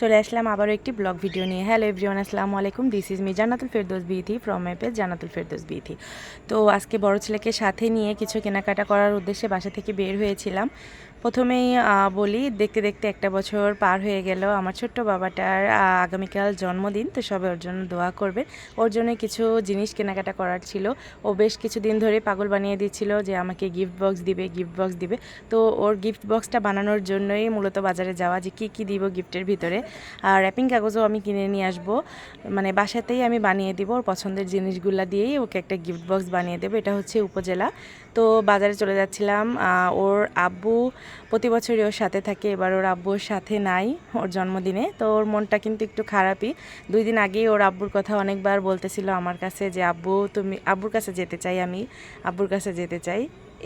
চলে আসলাম আবারও একটি ব্লগ ভিডিও নিয়ে। হ্যালো এভরিওয়ান, আসসালামু আলাইকুম। This is me Jannatul Ferdous Bithi from my page Jannatul Ferdous Bithi. তো আজকে বড় ছেলেকে সাথে নিয়ে কিছু কেনাকাটা করার উদ্দেশ্যে বাসা থেকে বের হয়েছিলাম। প্রথমেই বলি, দেখতে দেখতে একটা বছর পার হয়ে গেল। আমার ছোট্ট বাবাটার আগামীকাল জন্মদিন, তো সবাই ওর জন্য দোয়া করবে। ওর জন্য কিছু জিনিস কেনাকাটা করার ছিল। ও বেশ কিছুদিন ধরে পাগল বানিয়ে দিচ্ছিল যে আমাকে গিফট বক্স দিবে, গিফট বক্স দিবে। তো ওর গিফট বক্সটা বানানোর জন্যই মূলত বাজারে যাওয়া, যে কী কী দিব গিফটের ভিতরে। আর র্যাপিং কাগজও আমি কিনে নিয়ে আসবো, মানে বাসাতেই আমি বানিয়ে দিব। ওর পছন্দের জিনিসগুলো দিয়েই ওকে একটা গিফট বক্স বানিয়ে দেবো। এটা হচ্ছে উপজেলা। তো বাজারে চলে যাচ্ছিলাম। ওর আব্বু প্রতি বছরই ওর সাথে থাকে, এবার ওর আব্বুর সাথে নাই ওর জন্মদিনে। তো ওর মনটা কিন্তু একটু খারাপই। 2 দিন আগেই ওর আব্বুর কথা অনেকবার বলতেছিল আমার কাছে যে আব্বু তুমি আব্বুর কাছে যেতে চাই, আমি আব্বুর কাছে যেতে চাই।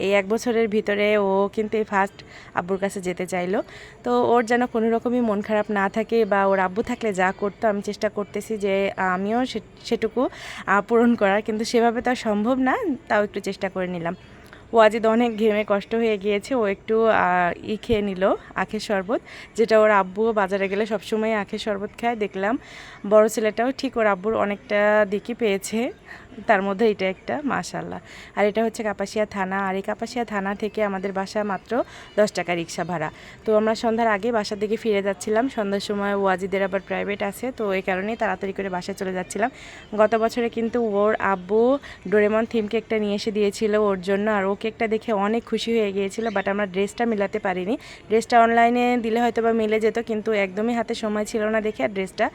এই 1 বছরের ভিতরে ও কিন্তু এই ফার্স্ট আব্বুর কাছে যেতে চাইলো। তো ওর যেন কোনো রকমই মন খারাপ না থাকে, বা ওর আব্বু থাকলে যা করতো আমি চেষ্টা করতেছি যে আমিও সেটুকু পূরণ করার, কিন্তু সেভাবে তো আর সম্ভব না। তাও একটু চেষ্টা করে নিলাম। ওয়াজিদ অনেক ঘেমে কষ্ট হয়ে গিয়েছে, ও একটু খেয়ে নিল আখের শরবত, যেটা ওর আব্বুও বাজারে গেলে সবসময় আখের শরবত খায়। দেখলাম বড় ছেলেটাও ঠিক ওর আব্বুর অনেকটা দিকই পেয়েছে, তার মধ্যে এটা একটা মাশাআল্লাহ। আর এটা হচ্ছে কাপাসিয়া থানা, আর এই কাপাসিয়া থানা থেকে আমাদের বাসা মাত্র 10 টাকা রিক্সা ভাড়া। তো আমরা সন্ধ্যার আগে বাসার দিকে ফিরে যাচ্ছিলাম। সন্ধ্যার সময় ওয়াজিদের আবার প্রাইভেট আছে, তো এই কারণেই তাড়াতাড়ি করে বাসায় চলে যাচ্ছিলাম। গত বছরে কিন্তু ওর আব্বু ডোরেমন থিম কেকটা নিয়ে এসে দিয়েছিল ওর জন্য, আর ও কেকটা দেখে অনেক খুশি হয়ে গিয়েছিল। বাট আমরা ড্রেসটা মিলাতে পারিনি। ড্রেসটা অনলাইনে দিলে হয়তো বা মিলে যেত, কিন্তু একদমই হাতে সময় ছিল না দেখে আর ড্রেসটা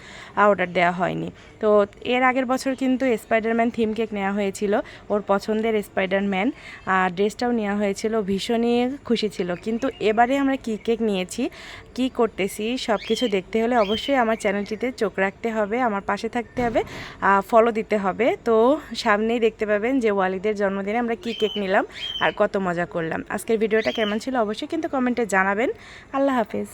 অর্ডার দেওয়া হয়নি। তো এর আগের বছর কিন্তু স্পাইডারম্যান থিম কেক নেওয়া হয়েছিল, ওর পছন্দের স্পাইডারম্যান। আর ড্রেসটাও নেওয়া হয়েছিল, ভীষণই খুশি ছিল। কিন্তু এবারে আমরা কী কেক নিয়েছি, কি করতেছি, সব কিছু দেখতে হলে অবশ্যই আমার চ্যানেলটিতে চোখ রাখতে হবে, আমার পাশে থাকতে হবে, ফলো দিতে হবে। তো সামনেই দেখতে পাবেন যে ওয়ালিদের জন্মদিনে আমরা কী কেক নিলাম আর কত মজা করলাম। আজকের ভিডিওটা কেমন ছিল অবশ্যই কিন্তু কমেন্টে জানাবেন। আল্লাহ হাফেজ।